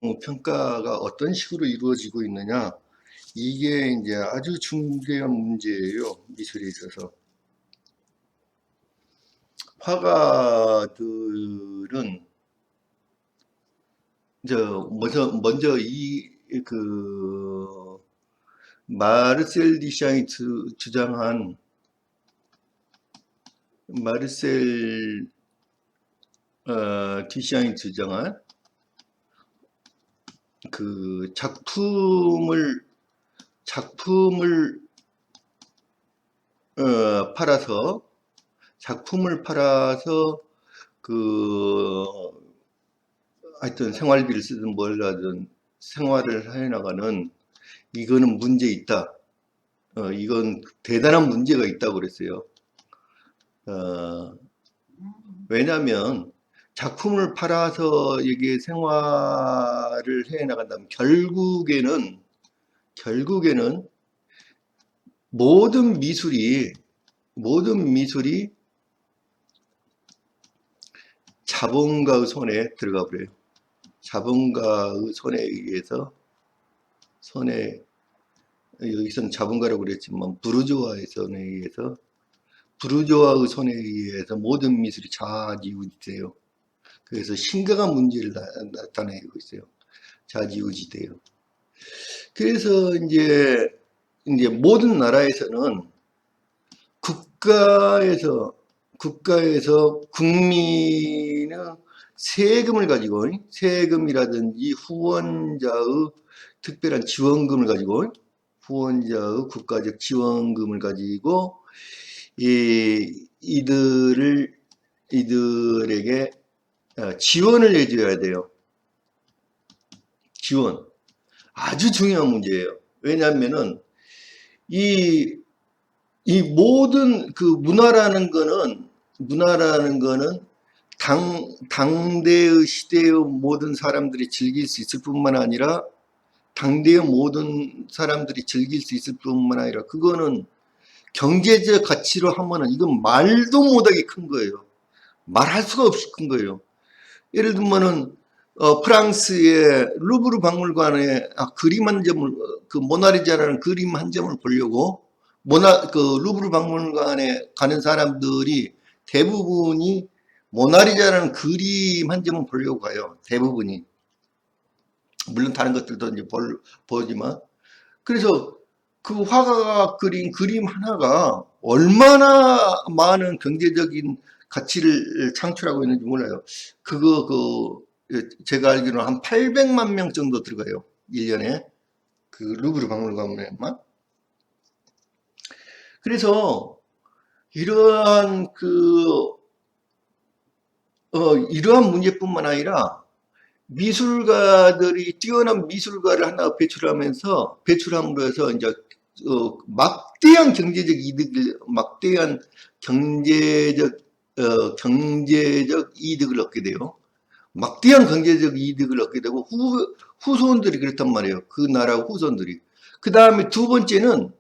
평가가 어떤 식으로 이루어지고 있느냐, 이게 이제 아주 중대한 문제예요. 미술에 있어서. 화가들은 먼저 마르셀 디샹이 주장한 마르셀 디샹이 주장한 그 작품을 팔아서 그 하여튼 생활비를 쓰든 뭘 하든 생활을 해나가는, 이거는 문제 있다. 이건 대단한 문제가 있다고 그랬어요. 왜냐하면 작품을 팔아서 이게 생활을 해 나간다면 결국에는 모든 미술이 자본가의 손에 들어가 버려요. 자본가의 손에 의해서 여기서는 자본가라고 그랬지만 부르주아의 손에 의해서 모든 미술이 좌지우지돼요. 그래서 심각한 문제를 나타내고 있어요. 좌지우지돼요. 그래서 이제 모든 나라에서는 국가에서 국민의 세금이라든지 후원자의 특별한 지원금을 가지고, 후원자의 국가적 지원금을 가지고 이들에게 지원을 해줘야 돼요. 지원. 아주 중요한 문제예요. 왜냐하면은 이 모든 그 문화라는 거는 당대의 시대의 모든 사람들이 즐길 수 있을 뿐만 아니라, 그거는 경제적 가치로 하면은 이건 말도 못하게 큰 거예요. 말할 수가 없이 큰 거예요. 예를 들면은 프랑스의 루브르 박물관에 그림 한 점을, 그 모나리자라는 그림 한 점을 보려고 루브르 박물관에 가는 사람들이 대부분이 모나리자라는 그림 한 점을 보려고 가요. 대부분이. 물론 다른 것들도 이제 보지만. 그래서 그 화가가 그린 그림 하나가 얼마나 많은 경제적인 가치를 창출하고 있는지 몰라요. 제가 알기로는 한 800만 명 정도 들어가요. 1년에. 그 루브르 박물관에만. 그래서 이러한 이러한 문제뿐만 아니라, 뛰어난 미술가를 하나 배출함으로 해서 이제 막대한 경제적 이득을 얻게 돼요. 막대한 경제적 이득을 얻게 되고, 후손들이 그렇단 말이에요. 그 나라 후손들이. 그 다음에 두 번째는,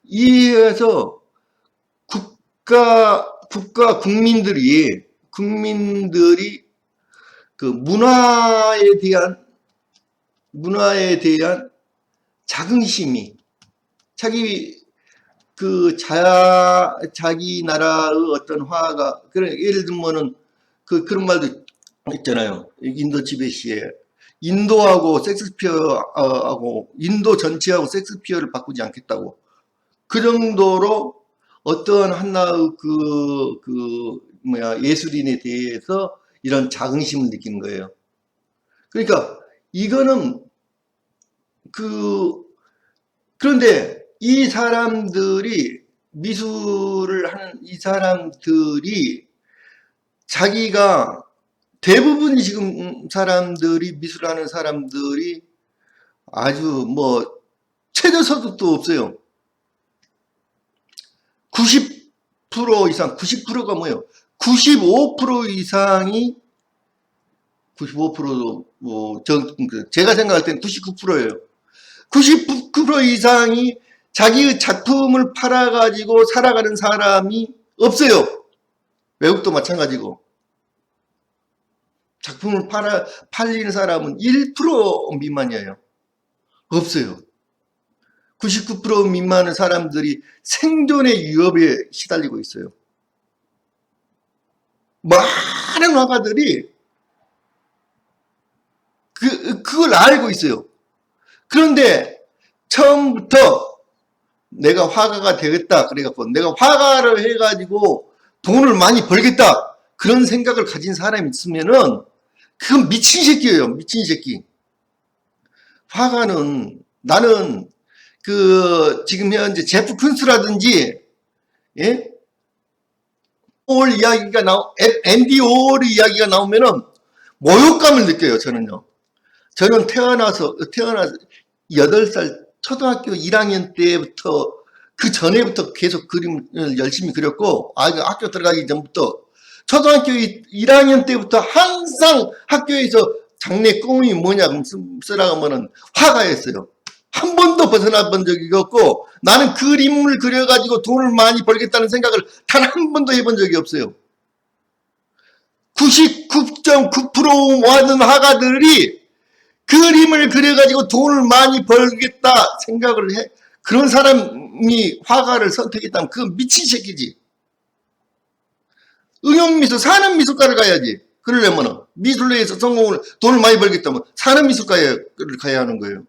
이에서 국민들이 그 문화에 대한 자긍심이, 자기 나라의 어떤 화가, 예를 들면은 그런 말도 있잖아요. 인도 지배시에 인도 전체하고 섹스피어를 바꾸지 않겠다고. 그 정도로 어떠한 하나의 예술인에 대해서 이런 자긍심을 느끼는 거예요. 그러니까 이거는 그런데 미술을 하는 이 사람들이, 대부분 지금 미술하는 사람들이 아주 최저소득도 없어요. 90% 이상, 90%가 뭐예요? 95% 이상이, 95%도 제가 생각할 땐 99%예요. 99% 이상이 자기의 작품을 팔아가지고 살아가는 사람이 없어요. 외국도 마찬가지고. 작품을 팔리는 사람은 1% 미만이에요. 없어요. 99% 미만의 사람들이 생존의 위협에 시달리고 있어요. 많은 화가들이 그걸 알고 있어요. 그런데 처음부터 내가 화가가 되겠다 그래갖고 내가 화가를 해가지고 돈을 많이 벌겠다 그런 생각을 가진 사람이 있으면은 그건 미친 새끼예요. 미친 새끼. 화가는 나는 지금 현재 제프 쿤스라든지 예? 올 이야기가 앤디 오월 이야기가 나오면은 모욕감을 느껴요. 저는 태어나서 8살 초등학교 1학년 때부터 그 전에부터 계속 그림을 열심히 그렸고 학교 들어가기 전부터 초등학교 1학년 때부터 항상 학교에서 장래 꿈이 뭐냐 쓰라고 하면은 화가였어요. 한 번도 벗어나 본 적이 없고 나는 그림을 그려가지고 돈을 많이 벌겠다는 생각을 단 한 번도 해본 적이 없어요. 99.9% 모든 화가들이 그림을 그려가지고 돈을 많이 벌겠다 생각을 해. 그런 사람이 화가를 선택했다면 그건 미친 새끼지. 응용미술, 산업미술과를 가야지. 그러려면 미술로에서 성공을 돈을 많이 벌겠다면 산업미술과를 가야 하는 거예요.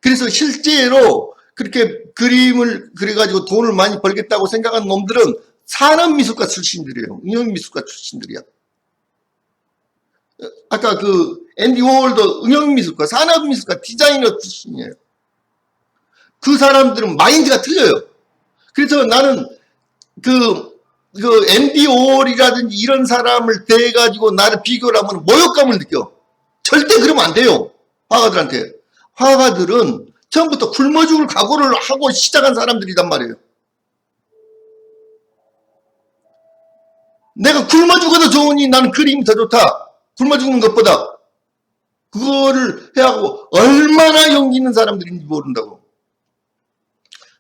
그래서 실제로 그렇게 그림을 그려가지고 돈을 많이 벌겠다고 생각한 놈들은 산업미술과 출신들이에요. 응용미술과 출신들이야. 아까 앤디 워홀도 응용미술과 산업미술과 디자이너 출신이에요. 그 사람들은 마인드가 틀려요. 그래서 나는 앤디 워홀이라든지 이런 사람을 대가지고 나를 비교를 하면 모욕감을 느껴. 절대 그러면 안 돼요. 화가들한테. 화가들은 처음부터 굶어 죽을 각오를 하고 시작한 사람들이란 말이에요. 내가 굶어 죽어도 좋으니 나는 그림이 더 좋다. 굶어 죽는 것보다. 그거를 해하고 얼마나 용기 있는 사람들인지 모른다고.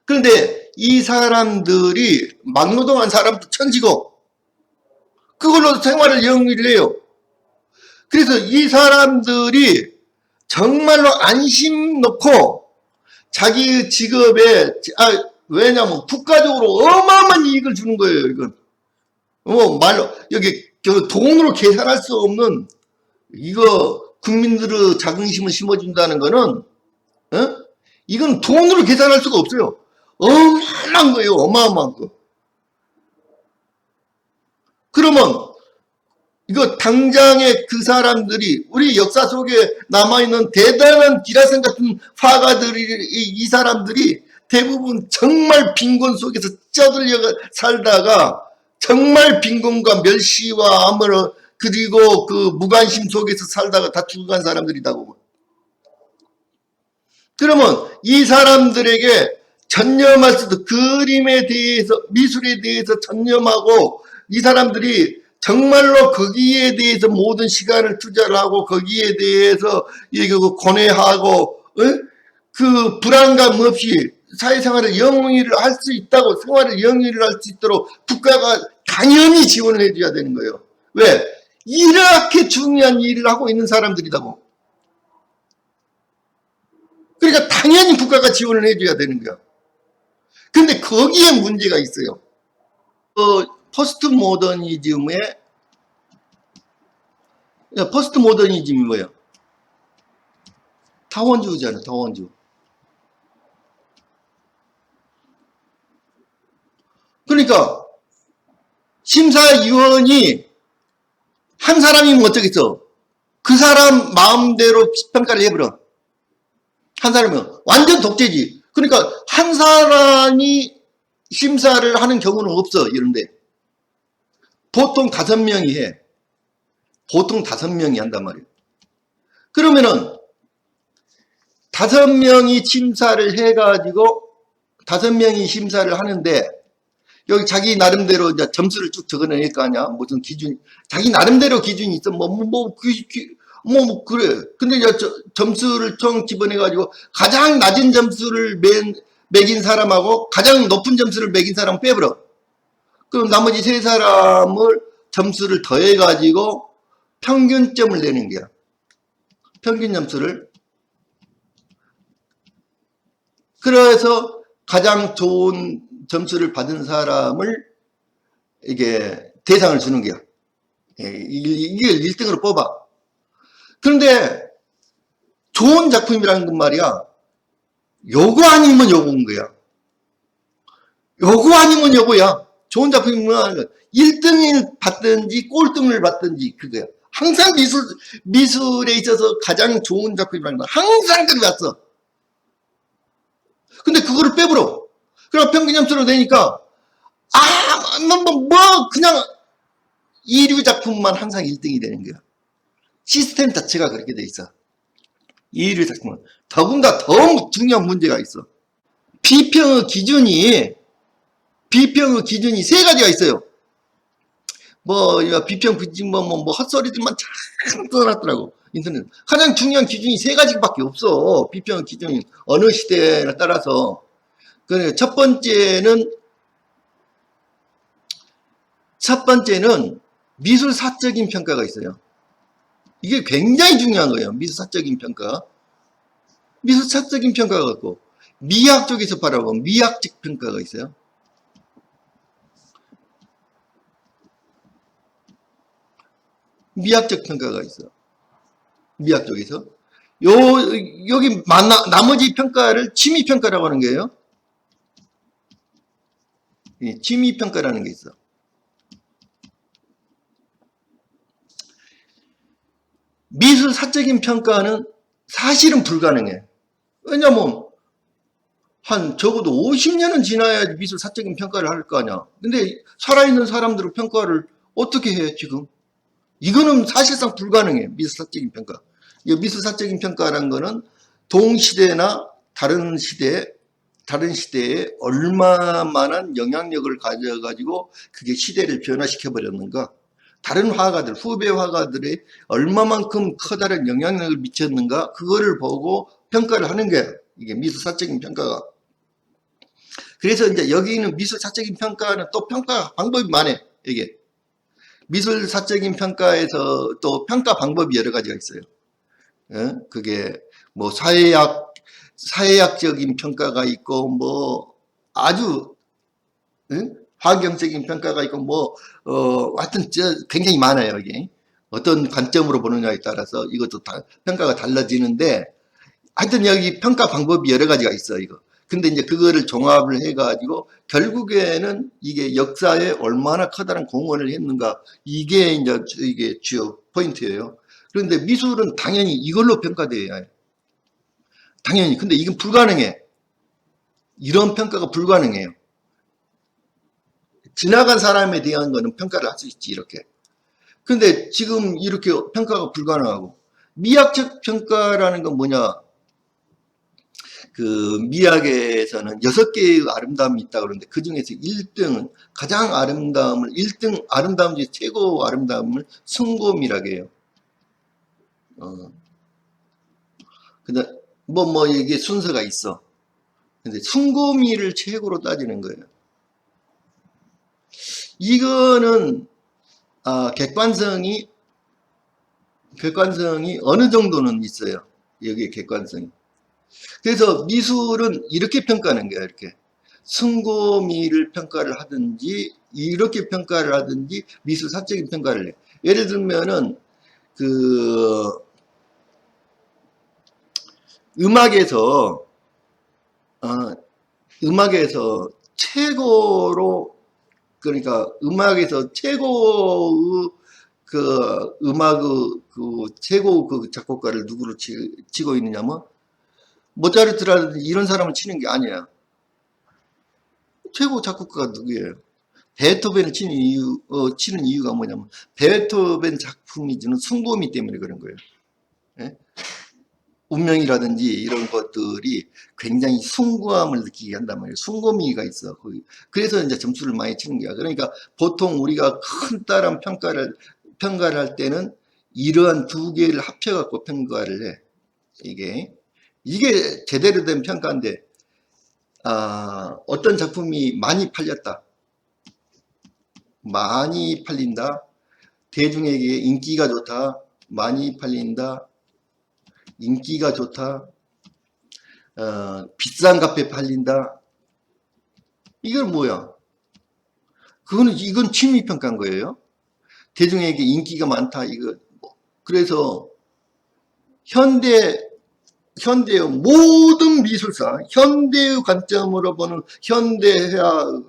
그런데 이 사람들이 막노동한 사람도 천지고 그걸로 생활을 영위를 해요. 그래서 이 사람들이 정말로 안심 놓고 자기 직업에 왜냐면 국가적으로 어마어마한 이익을 주는 거예요. 이건 말로 여기 돈으로 계산할 수 없는 이거 국민들의 자긍심을 심어준다는 거는 이건 돈으로 계산할 수가 없어요. 어마어마한 거예요. 어마어마한 거. 그러면 이거 당장에 그 사람들이 우리 역사 속에 남아있는 대단한 기라성 같은 화가들이 이 사람들이 대부분 정말 빈곤 속에서 쩌들려 살다가 정말 빈곤과 멸시와 암을 그리고 그 무관심 속에서 살다가 다 죽어간 사람들이다고. 그러면 이 사람들에게 전념할 수도 그림에 대해서 미술에 대해서 전념하고 이 사람들이 정말로 거기에 대해서 모든 시간을 투자를 하고 거기에 대해서 고뇌하고 그 불안감 없이 사회생활을 영위를 할 수 있다고 생활을 영위를 할 수 있도록 국가가 당연히 지원을 해줘야 되는 거예요. 왜? 이렇게 중요한 일을 하고 있는 사람들이다고. 그러니까 당연히 국가가 지원을 해줘야 되는 거야. 근데 거기에 문제가 있어요. 포스트 모더니즘이 뭐예요? 타원주의잖아요. 타원주의. 그러니까 심사위원이 한 사람이면 어쩌겠어? 그 사람 마음대로 평가를 해버려. 한 사람이면 완전 독재지. 그러니까 한 사람이 심사를 하는 경우는 없어. 이런데 보통 5명이 해. 보통 5명이 한단 말이에요. 그러면은 5명이 심사를 해가지고 5명이 심사를 하는데 여기 자기 나름대로 이제 점수를 쭉 적어낼 거 아니야. 무슨 기준, 자기 나름대로 기준이 있어. 그래. 근데 이제 점수를 총 집어내가지고 가장 낮은 점수를 매긴 사람하고 가장 높은 점수를 매긴 사람 빼버려. 그럼 나머지 3사람을 점수를 더해가지고 평균점을 내는 거야. 평균 점수를. 그래서 가장 좋은 점수를 받은 사람을 이게 대상을 주는 거야. 이게 1등으로 뽑아. 그런데 좋은 작품이라는 건 말이야. 요거 아니면 요거인 거야. 요거 아니면 요거야. 좋은 작품이면 1등을 받든지 꼴등을 받든지 그거야. 항상 미술에 있어서 가장 좋은 작품이라는 건 항상 그리 왔어. 근데 그거를 빼버려. 그럼 평균 점수를 내니까 그냥 이류 작품만 항상 1등이 되는 거야. 시스템 자체가 그렇게 돼 있어. 이류 작품은. 더군다나 더 중요한 문제가 있어. 비평의 기준이 세 가지가 있어요. 비평 기준 헛소리들만 참 써놨더라고. 인터넷. 가장 중요한 기준이 세 가지밖에 없어. 비평 기준이 어느 시대에 따라서. 그러니까 첫 번째는 미술사적인 평가가 있어요. 이게 굉장히 중요한 거예요. 미술사적인 평가. 미술사적인 평가가 있고, 미학 쪽에서 바라보면 미학적 평가가 있어요. 미학적 평가가 있어. 미학 쪽에서. 여기 나머지 평가를 취미평가라고 하는 거예요. 취미평가라는 게 있어. 미술사적인 평가는 사실은 불가능해. 왜냐면 적어도 50년은 지나야지 미술사적인 평가를 할 거 아니야. 근데 살아있는 사람들의 평가를 어떻게 해 지금? 이거는 사실상 불가능해. 미술사적인 평가. 이 미술사적인 평가라는 거는 동시대나 다른 시대에 얼마만한 영향력을 가져가지고 그게 시대를 변화시켜 버렸는가. 다른 화가들, 후배 화가들이 얼마만큼 커다란 영향력을 미쳤는가, 그거를 보고 평가를 하는 게 이게 미술사적인 평가가. 그래서 이제 여기는 미술사적인 평가는 또 평가 방법이 많아. 이게 미술사적인 평가에서 또 평가 방법이 여러 가지가 있어요. 그게 사회학적인 평가가 있고 아주 환경적인 평가가 있고 하여튼 굉장히 많아요. 이게 어떤 관점으로 보느냐에 따라서 이것도 다 평가가 달라지는데, 하여튼 여기 평가 방법이 여러 가지가 있어. 이거. 근데 이제 그거를 종합을 해가지고 결국에는 이게 역사에 얼마나 커다란 공헌을 했는가, 이게 주요 포인트예요. 그런데 미술은 당연히 이걸로 평가돼야 해. 당연히. 근데 이건 불가능해. 이런 평가가 불가능해요. 지나간 사람에 대한 거는 평가를 할 수 있지, 이렇게. 근데 지금 이렇게 평가가 불가능하고, 미학적 평가라는 건 뭐냐? 그 미학에서는 6개의 아름다움이 있다고 그러는데, 그 중에서 1등은 가장 아름다움을, 1등 아름다움 중에 최고 아름다움을 숭고미라고 해요. 근데 이게 순서가 있어. 근데 숭고미를 최고로 따지는 거예요. 이거는 객관성이 어느 정도는 있어요. 여기에 객관성이. 그래서 미술은 이렇게 평가하는 거야. 이렇게 숭고미를 평가를 하든지 이렇게 평가를 하든지 미술사적인 평가를 해. 예를 들면은 그 음악에서 최고로, 그러니까 음악에서 최고의 그 음악의 최고 그 작곡가를 누구로 치고 있느냐면 모차르트라든지 이런 사람을 치는 게 아니야. 최고 작곡가가 누구예요? 베토벤을 치는 이유가 뭐냐면 베토벤 작품이 주는 숭고미 때문에 그런 거예요. 예? 운명이라든지 이런 것들이 굉장히 숭고함을 느끼게 한단 말이에요. 숭고미가 있어. 그래서 이제 점수를 많이 치는 거야. 그러니까 보통 우리가 큰다란 평가를 할 때는 이러한 두 개를 합쳐갖고 평가를 해. 이게 제대로 된 평가인데, 어떤 작품이 많이 팔렸다. 많이 팔린다. 대중에게 인기가 좋다, 많이 팔린다, 인기가 좋다, 비싼 값에 팔린다. 이건 뭐야? 이건 취미평가인 거예요. 대중에게 인기가 많다, 이거. 그래서 현대의 모든 미술사, 현대의 관점으로 보는 현대화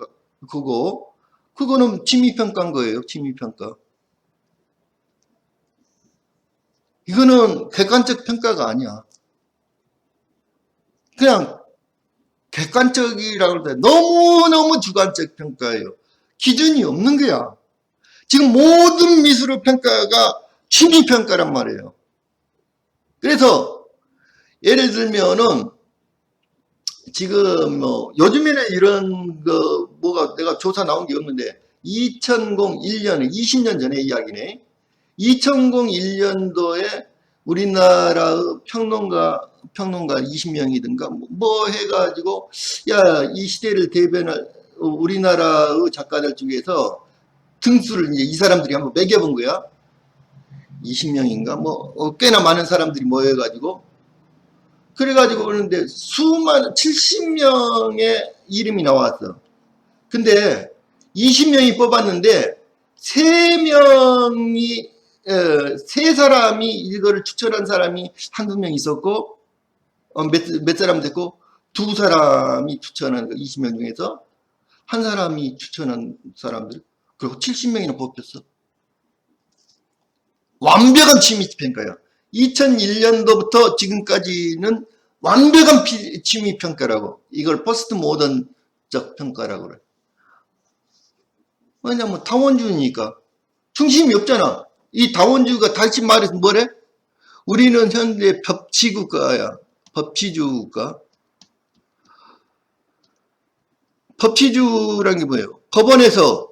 그거는 취미평가인 거예요. 취미평가. 이거는 객관적 평가가 아니야. 그냥 객관적이라고 할 때 너무너무 주관적 평가예요. 기준이 없는 거야. 지금 모든 미술의 평가가 취미평가란 말이에요. 그래서 예를 들면은 지금 뭐 요즘에는 이런 거 뭐가 내가 조사 나온 게 없는데 2001년에 20년 전의 이야기네. 2001년도에 우리나라의 평론가 20명이든가 뭐 해가지고 야, 이 시대를 대변할 우리나라의 작가들 중에서 등수를 이제 이 사람들이 한번 매겨본 거야. 20명인가 뭐 꽤나 많은 사람들이 모여가지고 그래가지고 그러는데 수많은 70명의 이름이 나왔어. 근데 20명이 뽑았는데 3명이 세 사람이 이거를 추천한 사람이 한두 명 있었고 몇 사람 됐고 두 사람이 추천한 20명 중에서 한 사람이 추천한 사람들 그리고 70명이나 뽑혔어. 완벽한 취미평가야. 2001년도부터 지금까지는 완벽한 취미평가라고. 이걸 포스트 모던적 평가라고 그래. 왜냐면 다원주의니까. 중심이 없잖아. 이 다원주의가 다시 말해서 뭐래? 우리는 현재 법치국가야. 법치주의 국가. 법치주의란 게 뭐예요? 법원에서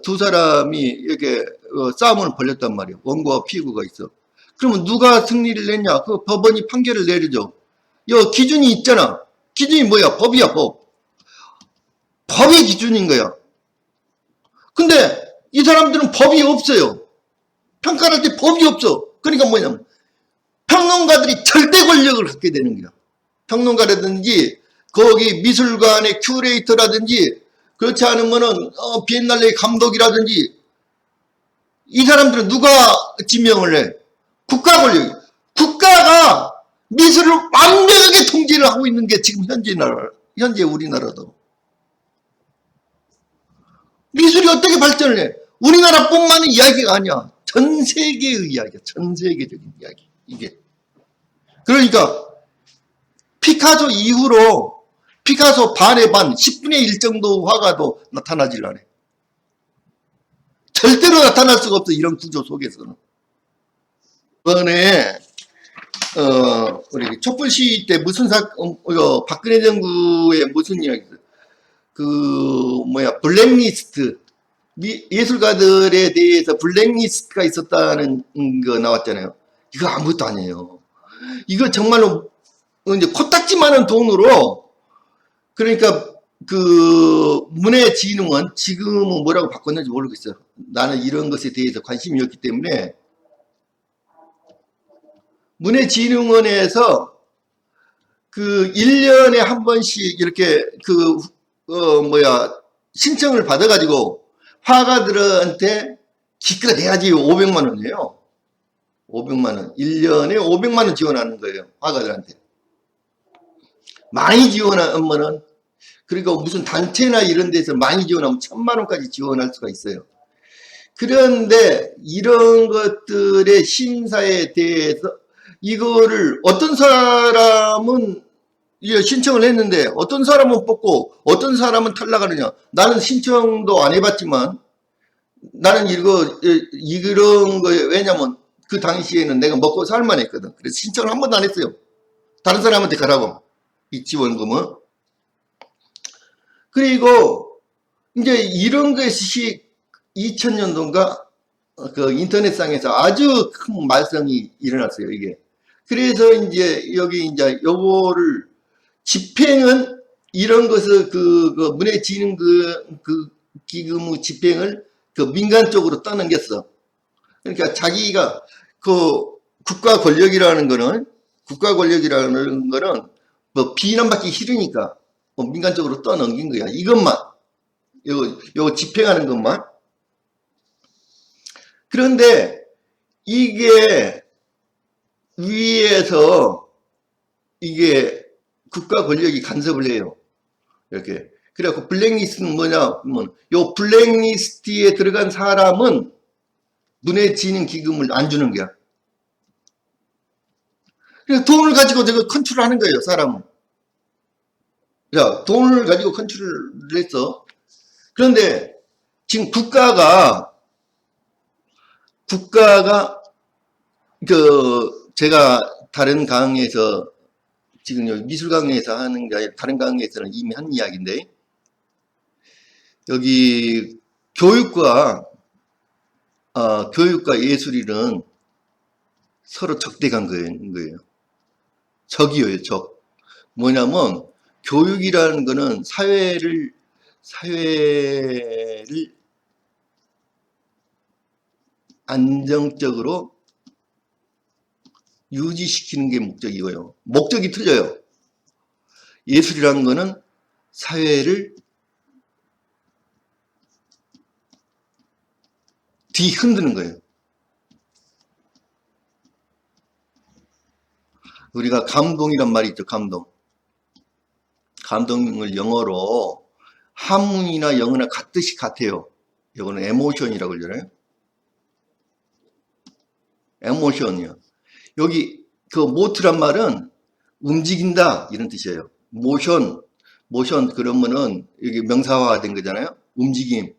두 사람이 이렇게 싸움을 벌였단 말이에요. 원고와 피고가 있어. 그러면 누가 승리를 냈냐? 그 법원이 판결을 내리죠. 기준이 있잖아. 기준이 뭐야? 법이야, 법. 법이 기준인 거야. 근데 이 사람들은 법이 없어요. 평가를 할 때 법이 없어. 그러니까 뭐냐면 평론가들이 절대 권력을 갖게 되는 거야. 평론가라든지 거기 미술관의 큐레이터라든지 그렇지 않으면은 비엔날레 감독이라든지 이 사람들은 누가 지명을 해? 국가 권력이. 국가가 미술을 완벽하게 통제를 하고 있는 게 지금 현재 우리나라도. 미술이 어떻게 발전을 해? 우리나라뿐만의 이야기가 아니야. 전 세계의 이야기야. 전 세계적인 이야기. 이게. 그러니까 피카소 이후로 피카소 반의 반, 10분의 1 정도 화가도 나타나질 않아. 절대로 나타날 수가 없어. 이런 구조 속에서는. 이번에 우리 촛불 시위 때 무슨 박근혜 정부의 무슨 이야기 있어? 블랙리스트 예술가들에 대해서 블랙리스트가 있었다는 거 나왔잖아요. 이거 아무것도 아니에요. 이거 정말로 이제 코딱지만한 돈으로 그러니까 문해진흥원 지금은 뭐라고 바꿨는지 모르겠어요. 나는 이런 것에 대해서 관심이 없기 때문에 문해진흥원에서 1년에 한 번씩 이렇게 신청을 받아가지고 화가들한테 기껏 내야지 500만 원이에요. 500만 원. 1년에 500만 원 지원하는 거예요. 화가들한테. 많이 지원하면은 그리고 무슨 단체나 이런 데서 많이 지원하면 1000만 원까지 지원할 수가 있어요. 그런데 이런 것들의 심사에 대해서 이거를 어떤 사람은 신청을 했는데 어떤 사람은 뽑고 어떤 사람은 탈락하느냐. 나는 신청도 안 해봤지만 나는 이런 거에 왜냐면 그 당시에는 내가 먹고 살만 했거든. 그래서 신청을 한 번도 안 했어요. 다른 사람한테 가라고. 이 지원금은. 그리고 이제 이런 것이 2000년도인가 인터넷상에서 아주 큰 말썽이 일어났어요. 이게. 그래서 이제 여기 이제 요거를 집행은 이런 것을 문해진흥 기금의 집행을 그 민간 쪽으로 떠넘겼어. 그러니까 자기가 그 국가 권력이라는 거는 뭐 비난받기 싫으니까 뭐 민간 쪽으로 떠넘긴 거야. 이것만 요거 집행하는 것만. 그런데 이게 위에서 이게 국가 권력이 간섭을 해요. 이렇게. 그래갖고 블랙리스트는 뭐냐? 요 블랙리스트에 들어간 사람은 문해진흥기금을 안 주는 거야. 그래서 돈을 가지고 저거 컨트롤하는 거예요, 사람은. 야, 돈을 가지고 컨트롤을 했어. 그런데 지금 국가가 제가 다른 강의에서 지금 여기 미술 강의에서 하는 게 아니라 다른 강의에서는 이미 한 이야기인데, 여기 교육과 예술이는 서로 적대간 거예요. 적이에요, 적. 뭐냐면 교육이라는 거는 사회를 안정적으로 유지시키는 게 목적이고요. 목적이 틀려요. 예술이라는 거는 사회를 뒤흔드는 거예요. 우리가 감동이란 말이 있죠. 감동을 영어로 한문이나 영어나 같듯이 같아요. 이거는 에모션이라고 그러잖아요. 에모션이요. 여기 그 모트란 말은 움직인다 이런 뜻이에요. 모션 그러면은 여기 명사화된 거잖아요. 움직임.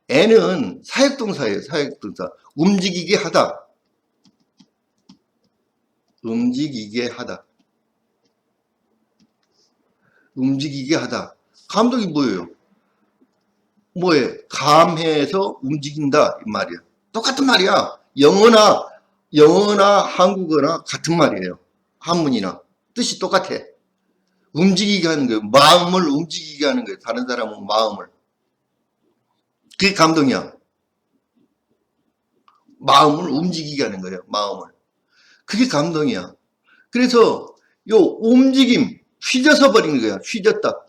애는 사역동사예요. 사역동사. 움직이게 하다. 움직이게 하다. 감독이 뭐예요? 감해서 움직인다 이 말이야. 똑같은 말이야. 영어나 한국어나 같은 말이에요. 한문이나 뜻이 똑같아. 움직이게 하는 거예요. 마음을 움직이게 하는 거예요. 다른 사람은 마음을. 그게 감동이야. 마음을 움직이게 하는 거예요. 마음을. 그게 감동이야. 그래서 요 움직임 휘져서 버리는 거야. 휘졌다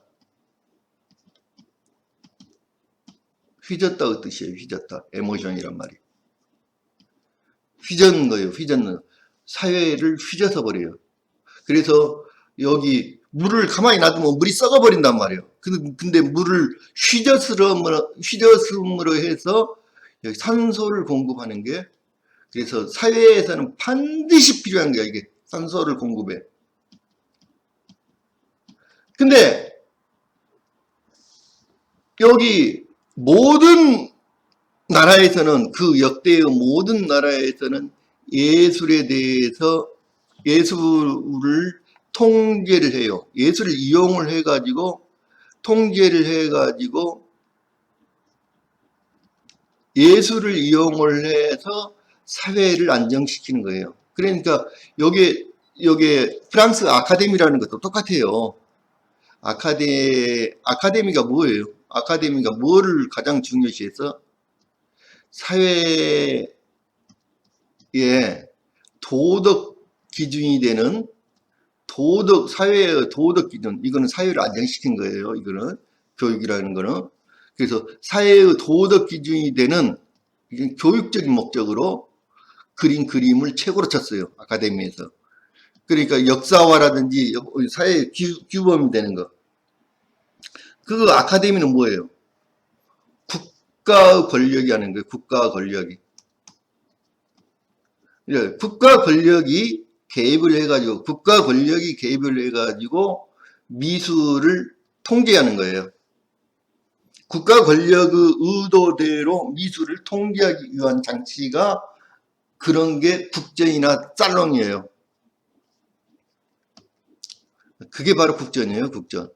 그 뜻이에요. 휘졌다. 에모션이란 말이. 휘젓는 거예요. 사회를 휘져서 버려요. 그래서 여기 물을 가만히 놔두면 물이 썩어버린단 말이에요. 근데 물을 휘저음으로 해서 여기 산소를 공급하는 게, 그래서 사회에서는 반드시 필요한 거야, 이게. 산소를 공급해. 근데 여기 모든 나라에서는, 그 역대의 모든 나라에서는 예술에 대해서 예술을 통제를 해요. 예술을 이용을 해가지고 통제를 해가지고 예술을 이용을 해서 사회를 안정시키는 거예요. 그러니까 여기 프랑스 아카데미라는 것도 똑같아요. 아카데미가 뭐예요? 아카데미가 뭐를 가장 중요시해서 사회의 도덕 기준이 되는 사회의 도덕 기준, 이거는 사회를 안정시킨 거예요. 이거는 교육이라는 거는. 그래서 사회의 도덕 기준이 되는 교육적인 목적으로 그린 그림을 최고로 쳤어요. 아카데미에서. 그러니까 역사화라든지 사회 규범이 되는 거. 그 아카데미는 뭐예요? 국가 권력이 하는 거예요. 국가 권력이. 국가 권력이 개입을 해가지고 미술을 통제하는 거예요. 국가 권력의 의도대로 미술을 통제하기 위한 장치가 그런 게 국전이나 살롱이에요. 그게 바로 국전이에요, 국전.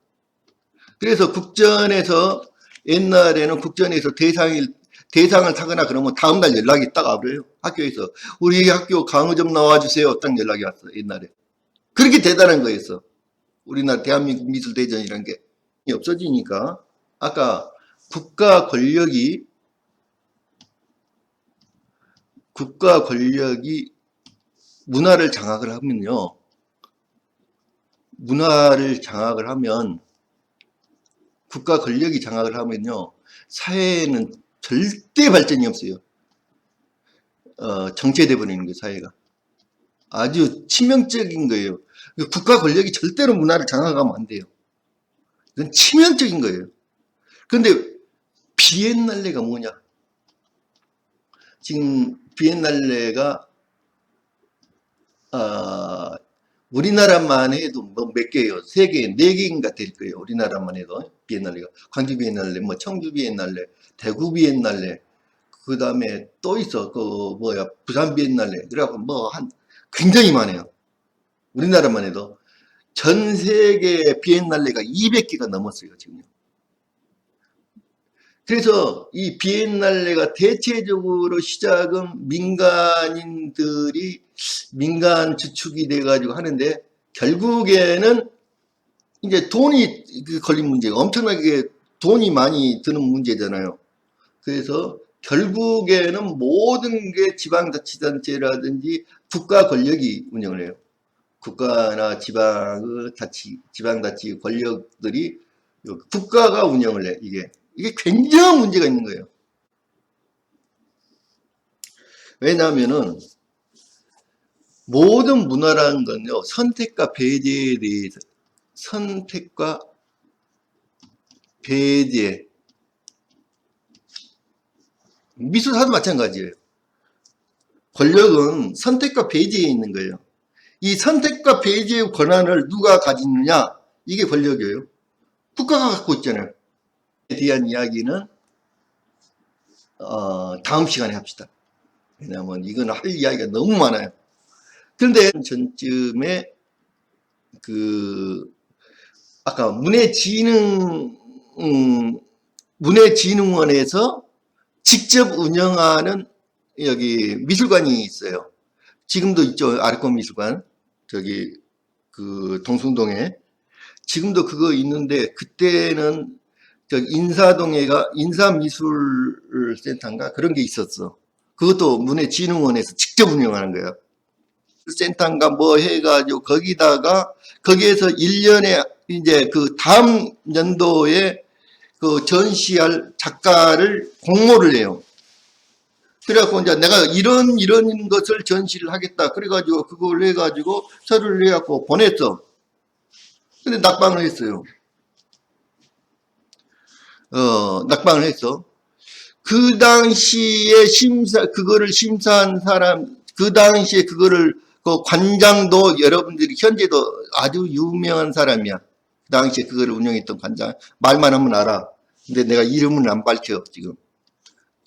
그래서 국전에서, 옛날에는 국전에서 대상을 타거나 그러면 다음날 연락이 딱 와버려요. 학교에서. 우리 학교 강의 좀 나와주세요. 딱 연락이 왔어, 옛날에. 그렇게 대단한 거였어. 우리나라 대한민국 미술대전이라는 게 없어지니까. 아까 국가 권력이 국가 권력이 문화를 장악을 하면요. 문화를 장악을 하면, 국가 권력이 장악을 하면요. 사회에는 절대 발전이 없어요. 정체돼 버리는 거예요, 사회가. 아주 치명적인 거예요. 국가 권력이 절대로 문화를 장악하면 안 돼요. 이건 치명적인 거예요. 그런데 비엔날레가 뭐냐? 지금 비엔날레가 우리나라만 해도 뭐 몇 개예요? 3개, 4개인가 될 거예요. 우리나라만 해도 비엔날레가. 광주 비엔날레, 뭐 청주 비엔날레, 대구 비엔날레, 그 다음에 또 있어. 그 뭐야, 부산 비엔날레. 그래갖고 뭐 굉장히 많아요. 우리나라만 해도 전 세계 비엔날레가 200개가 넘었어요, 지금. 그래서 이 비엔날레가 대체적으로 시작은 민간인들이 민간 주축이 돼가지고 하는데, 결국에는 이제 돈이 걸린 문제가 엄청나게 돈이 많이 드는 문제잖아요. 그래서 결국에는 모든 게 지방자치단체라든지 국가 권력이 운영을 해요. 국가나 지방자치 권력들이 국가가 운영을 해. 이게 굉장한 문제가 있는 거예요. 왜냐하면은 모든 문화라는 건요, 선택과 배제에 대해서, 선택과 배제, 미술사도 마찬가지예요. 권력은 선택과 배제에 있는 거예요. 이 선택과 배제의 권한을 누가 가지느냐, 이게 권력이에요. 국가가 갖고 있잖아요. 대한 이야기는 다음 시간에 합시다. 왜냐하면 이건 할 이야기가 너무 많아요. 그런데 전쯤에 아까 문해진흥원에서 직접 운영하는 여기 미술관이 있어요. 지금도 있죠. 아르콘 미술관. 저기 동숭동에 지금도 그거 있는데, 그때는 인사동에가 인사미술센터인가 그런 게 있었어. 그것도 문해진흥원에서 직접 운영하는 거야. 센터인가 뭐 해가지고 거기에서 1년에 이제 그 다음 연도에 그 전시할 작가를 공모를 해요. 그래갖고 이제 내가 이런 것을 전시를 하겠다. 그래가지고 그걸 해가지고 서류를 해갖고 보냈어. 근데 낙방을 했어요. 낙방을 했어. 그 당시에 그거를 심사한 사람, 그 당시에 그 관장도 여러분들이 현재도 아주 유명한 사람이야. 그 당시에 그거를 운영했던 관장. 말만 하면 알아. 근데 내가 이름은 안 밝혀, 지금.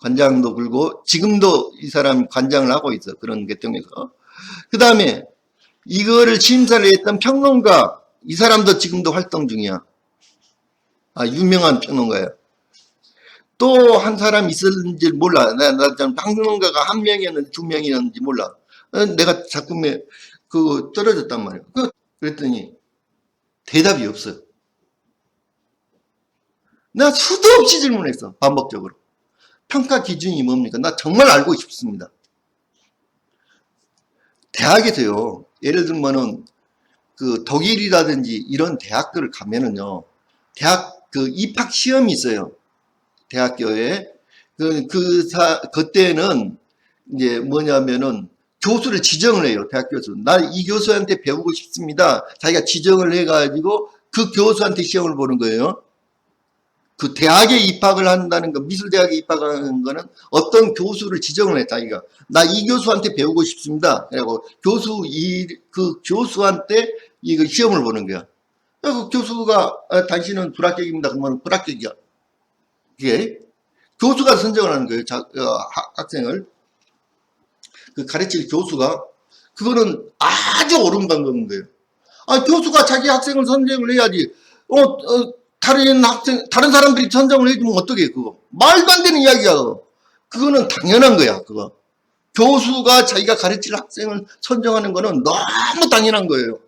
관장도 그리고 지금도 이 사람 관장을 하고 있어. 그런 계통에서. 그 다음에 이거를 심사를 했던 평론가, 이 사람도 지금도 활동 중이야. 유명한 평론가야. 또 한 사람 있었는지 몰라. 나 평론가가 1명이었는지 2명이었는지 몰라. 내가 작품에 떨어졌단 말이야. 그랬더니 대답이 없어요. 나 수도 없이 질문했어. 반복적으로. 평가 기준이 뭡니까? 나 정말 알고 싶습니다. 대학에서요, 예를 들면은 독일이라든지 이런 대학들을 가면은요, 대학 입학 시험이 있어요. 대학교에. 그때는 이제 뭐냐면은 교수를 지정을 해요. 대학 교수. 나 이 교수한테 배우고 싶습니다. 자기가 지정을 해가지고 그 교수한테 시험을 보는 거예요. 그 대학에 입학을 한다는 거, 미술대학에 입학하는 거는 어떤 교수를 지정을 해, 자기가. 나 이 교수한테 배우고 싶습니다. 그리고 그 교수한테 이거 시험을 보는 거야. 그 교수가, 당신은 불합격입니다. 그러면 불합격이야. 이게 교수가 선정을 하는 거예요. 학생을. 그 가르칠 교수가. 그거는 아주 옳은 방법인 거예요. 교수가 자기 학생을 선정을 해야지. 다른 사람들이 선정을 해주면 어떡해, 그거. 말도 안 되는 이야기야, 그거. 그거는 당연한 거야, 그거. 교수가 자기가 가르칠 학생을 선정하는 거는 너무 당연한 거예요.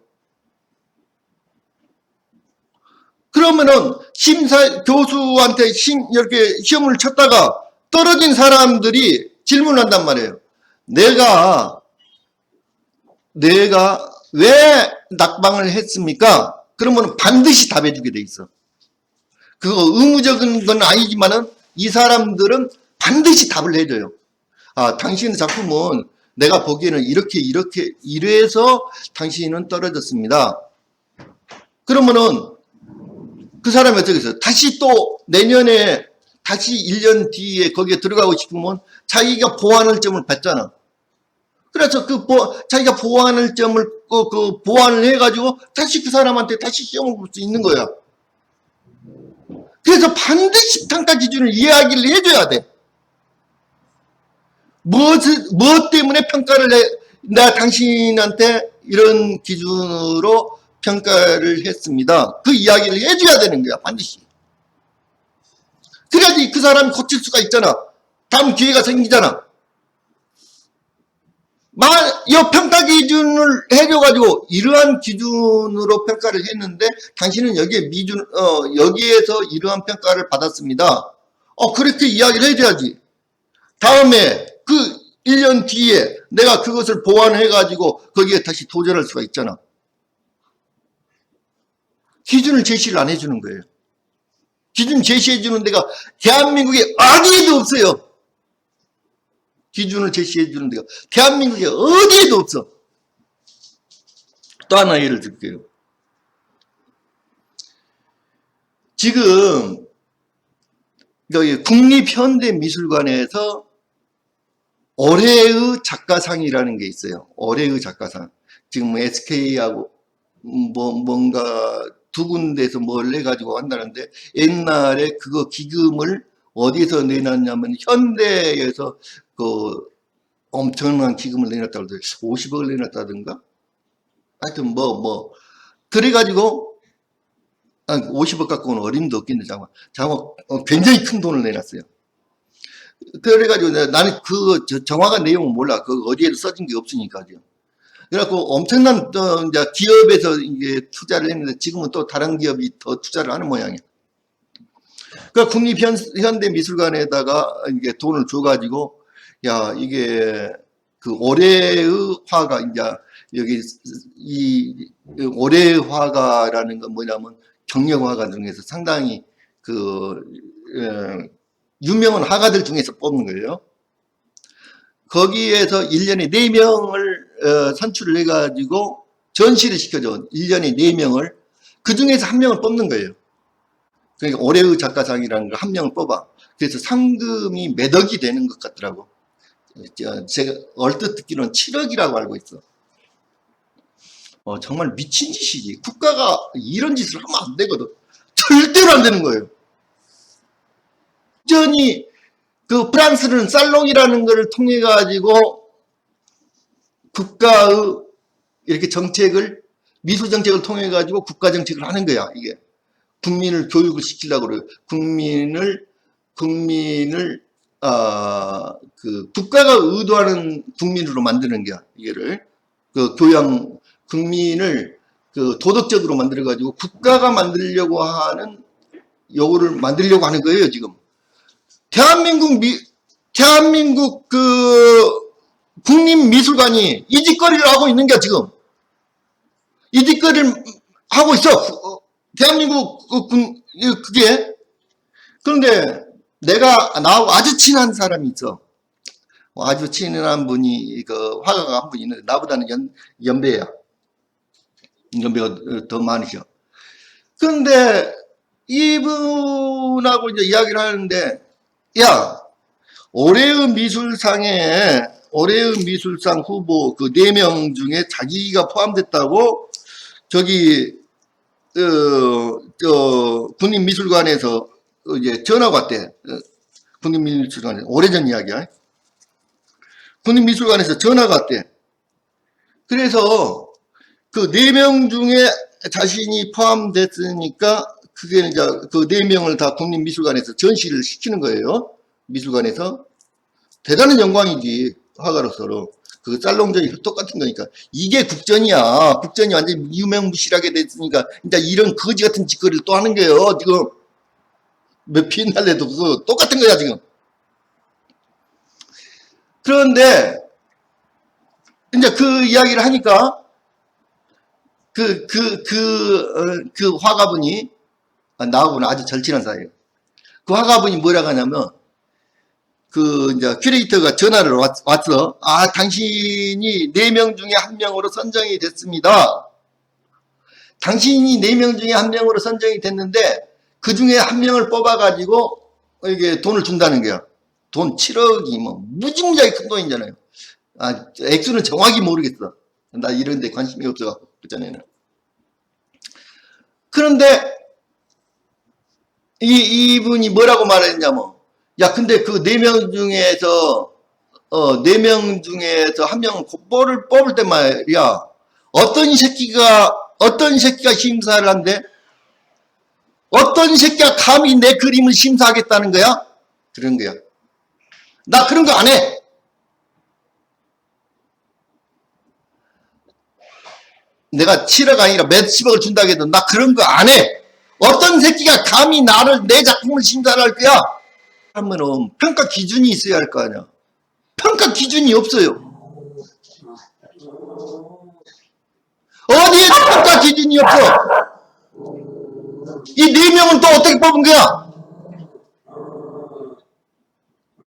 그러면은 교수한테 이렇게 시험을 쳤다가 떨어진 사람들이 질문을 한단 말이에요. 내가 왜 낙방을 했습니까? 그러면 반드시 답해주게 돼 있어. 그거 의무적인 건 아니지만은 이 사람들은 반드시 답을 해줘요. 아, 당신의 작품은 내가 보기에는 이렇게 이래서 당신은 떨어졌습니다. 그러면은 그 사람이 어떻게 했어요? 다시 또 내년에 다시 1년 뒤에 거기에 들어가고 싶으면 자기가 보완할 점을 받잖아. 그래서 자기가 보완할 점을 보완을 해가지고 다시 그 사람한테 다시 시험을 볼 수 있는 거야. 그래서 반드시 평가 기준을 이야기를 해줘야 돼. 무엇 때문에 평가를 해? 나 당신한테 이런 기준으로 평가를 했습니다. 그 이야기를 해줘야 되는 거야, 반드시. 그래야지 그 사람이 고칠 수가 있잖아. 다음 기회가 생기잖아. 이 평가 기준을 해줘가지고 이러한 기준으로 평가를 했는데 당신은 여기에서 이러한 평가를 받았습니다. 그렇게 이야기를 해줘야지. 다음에 그 1년 뒤에 내가 그것을 보완해가지고 거기에 다시 도전할 수가 있잖아. 기준을 제시를 안 해주는 거예요. 기준 제시해주는 데가 대한민국에 어디에도 없어요. 기준을 제시해주는 데가 대한민국에 어디에도 없어. 또 하나 예를 들게요. 지금 여기 국립현대미술관에서 올해의 작가상이라는 게 있어요. 올해의 작가상. 지금 SK하고 뭔가 두 군데에서 뭘 해가지고 한다는데 옛날에 그거 기금을 어디서 내놨냐면 현대에서 그 엄청난 기금을 내놨다고 그러더라고요. 50억을 내놨다든가? 하여튼 그래가지고 50억 갖고는 어림도 없겠네. 장관 굉장히 큰 돈을 내놨어요. 그래가지고 나는 정확한 내용은 몰라. 어디에도 써진 게 없으니까요. 그래갖고 엄청난 이제 기업에서 이제 투자를 했는데 지금은 또 다른 기업이 더 투자를 하는 모양이야. 그러니까 국립현대미술관에다가 이게 돈을 줘가지고 야 이게 그 올해의 화가 이제 여기 이 올해의 화가라는 건 뭐냐면 경력화가 중에서 상당히 유명한 화가들 중에서 뽑는 거예요. 거기에서 1년에 4명을 선출을 해가지고 전시를 시켜줘. 1년에 4명을. 그 중에서 1명을 뽑는 거예요. 그러니까 올해의 작가상이라는 걸 1명을 뽑아. 그래서 상금이 몇 억이 되는 것 같더라고. 제가 얼뜻 듣기로는 7억이라고 알고 있어. 정말 미친 짓이지. 국가가 이런 짓을 하면 안 되거든. 절대로 안 되는 거예요. 전이 그 프랑스는 살롱이라는 것을 통해 가지고 국가의 이렇게 정책을 미술 정책을 통해 가지고 국가 정책을 하는 거야. 이게 국민을 교육을 시키려고 그래요. 국민을 그 국가가 의도하는 국민으로 만드는 거야. 이게를 그 교양 국민을 그 도덕적으로 만들어 가지고 국가가 만들려고 하는 요거를 만들려고 하는 거예요. 지금 대한민국 그 국립미술관이 이 짓거리를 하고 있는 게 지금 이 짓거리를 하고 있어. 대한민국 그게. 그런데 나하고 아주 친한 사람이 있어. 아주 친한 분이 그 화가가 한 분 있는데 나보다는 연배야. 연배가 더 많으셔. 그런데 이분하고 이제 이야기를 하는데 야, 올해의 미술상 후보 그 4명 중에 자기가 포함됐다고 저기 국립미술관에서 이제 전화가 왔대. 국립미술관에서 오래전 이야기야. 국립미술관에서 전화가 왔대. 그래서 그 4명 중에 자신이 포함됐으니까 그게 이제 그 4명을 다 국립미술관에서 전시를 시키는 거예요. 미술관에서. 대단한 영광이지, 화가로서로. 그 살롱전이 똑같은 거니까. 이게 국전이야. 국전이 완전히 유명무실하게 됐으니까, 이제 이런 거지 같은 짓거리를 또 하는 거예요, 지금. 몇 비엔날레도 그거 똑같은 거야, 지금. 그런데, 이제 그 이야기를 하니까 그 화가분이, 나하고는 아주 절친한 사이예요. 그 화가분이 뭐라고 하냐면, 이제 큐레이터가 전화를 왔어. 당신이 4명 중에 1명으로 선정이 됐습니다. 당신이 4명 중에 1명으로 선정이 됐는데, 그 중에 1명을 뽑아가지고, 이게 돈을 준다는 거야. 돈 7억이 무지무지하게 큰 돈이잖아요. 액수는 정확히 모르겠어. 나 이런 데 관심이 없어갖고, 그전에는. 그런데, 이분이 뭐라고 말했냐면, 야, 근데 그 4명 중에서, 4명 중에서 1명 뽑을 때 말이야, 어떤 새끼가 심사를 한대? 어떤 새끼가 감히 내 그림을 심사하겠다는 거야? 그런 거야. 나 그런 거 안 해. 내가 7억 아니라 몇십억을 준다고 해도 나 그런 거 안 해. 어떤 새끼가 감히 내 작품을 심사를 할 거야? 하면은 평가 기준이 있어야 할 거 아니야. 평가 기준이 없어요. 어디에 평가 기준이 없어? 이 4명은 또 어떻게 뽑은 거야?